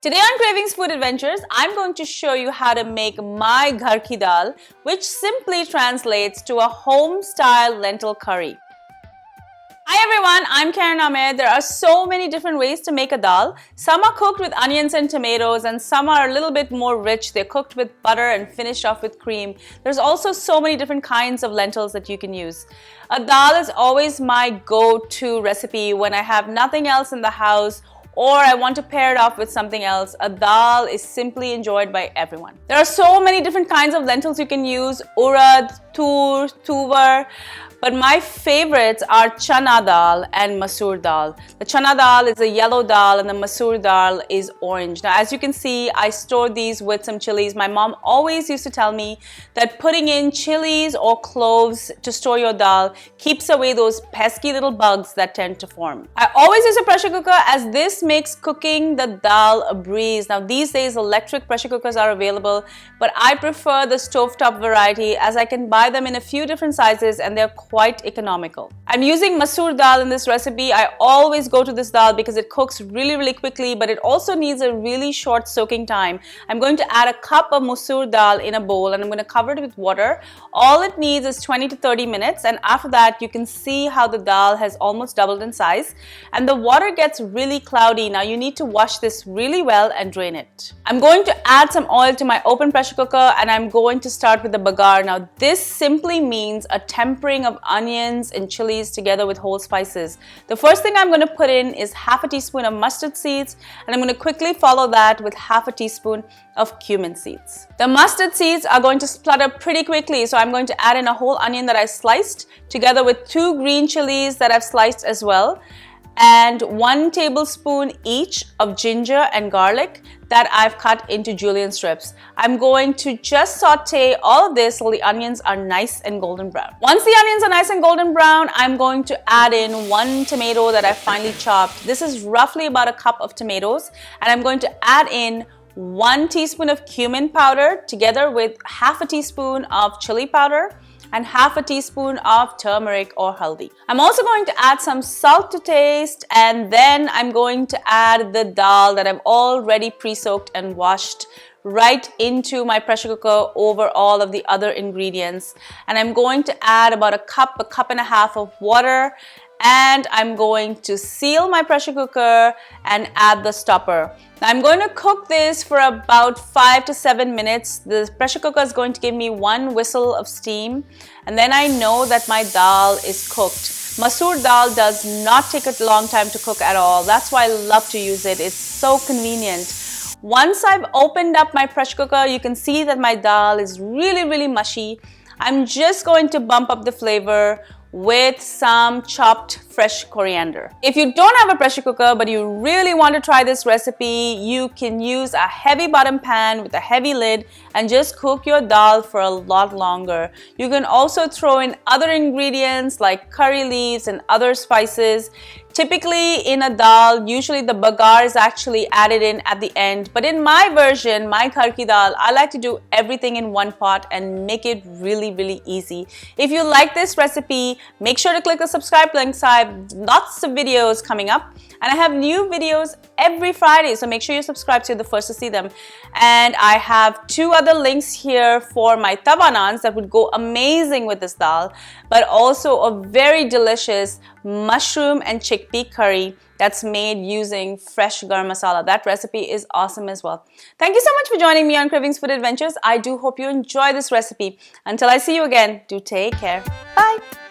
Today on Cravings Food Adventures, I'm going to show you how to make my Ghar ki dal, which simply translates to a home-style lentil curry. Hi everyone, I'm Ahmed. There are so many different ways to make a dal. Some are cooked with onions and tomatoes and some are a little bit more rich. They're cooked with butter and finished off with cream. There's also so many different kinds of lentils that you can use. A dal is always my go-to recipe when I have nothing else in the house or I want to pair it off with something else. A dal is simply enjoyed by everyone. There are so many different kinds of lentils you can use: urad, tur, tuvar. But my favorites are chana dal and masoor dal. The chana dal is a yellow dal and the masoor dal is orange. Now, as you can see, I store these with some chilies. My mom always used to tell me that putting in chilies or cloves to store your dal keeps away those pesky little bugs that tend to form. I always use a pressure cooker as this makes cooking the dal a breeze. Now, these days electric pressure cookers are available, but I prefer the stovetop variety as I can buy them in a few different sizes and they're quite economical. I'm using masoor dal in this recipe. I always go to this dal because it cooks really quickly, but it also needs a really short soaking time. I'm going to add a cup of masoor dal in a bowl and I'm going to cover it with water. All it needs is 20 to 30 minutes, and after that you can see how the dal has almost doubled in size and the water gets really cloudy. Now you need to wash this really well and drain it. I'm going to add some oil to my open pressure cooker and I'm going to start with the bagar. Now this simply means a tempering of onions and chilies together with whole spices. The first thing I'm going to put in is half a teaspoon of mustard seeds, and I'm going to quickly follow that with half a teaspoon of cumin seeds. The mustard seeds are going to splutter pretty quickly, so I'm going to add in a whole onion that I sliced together with 2 green chilies that I've sliced as well, and 1 tablespoon each of ginger and garlic that I've cut into julienne strips. I'm going to just saute all of this till the onions are nice and golden brown. Once the onions are nice and golden brown, I'm going to add in 1 tomato that I've finely chopped. This is roughly about a cup of tomatoes, and I'm going to add in 1 teaspoon of cumin powder together with half a teaspoon of chili powder and half a teaspoon of turmeric or haldi. I'm also going to add some salt to taste, and then I'm going to add the dal that I've already pre-soaked and washed right into my pressure cooker over all of the other ingredients. And I'm going to add about a cup and a half of water, and I'm going to seal my pressure cooker and add the stopper. Now I'm going to cook this for about 5 to 7 minutes. The pressure cooker is going to give me 1 whistle of steam, and then I know that my dal is cooked. Masoor dal does not take a long time to cook at all. That's why I love to use it. It's so convenient. Once I've opened up my pressure cooker, you can see that my dal is really mushy. I'm just going to bump up the flavor with some chopped fresh coriander. If you don't have a pressure cooker but you really want to try this recipe, you can use a heavy bottom pan with a heavy lid and just cook your dal for a lot longer. You can also throw in other ingredients like curry leaves and other spices. Typically in a dal, usually the bagar is actually added in at the end, but in my version, my Ghar ki dal, I like to do everything in one pot and make it really easy. If you like this recipe, make sure to click the subscribe link. So I have lots of videos coming up and I have new videos every Friday, so make sure you subscribe so you're the first to see them. And I have 2 other links here for my tawa naans that would go amazing with this dal, but also a very delicious mushroom and chickpea curry that's made using fresh garam masala. That recipe is awesome as well. Thank you so much for joining me on Cravings Food Adventures. I do hope you enjoy this recipe. Until I see you again, do take care. Bye.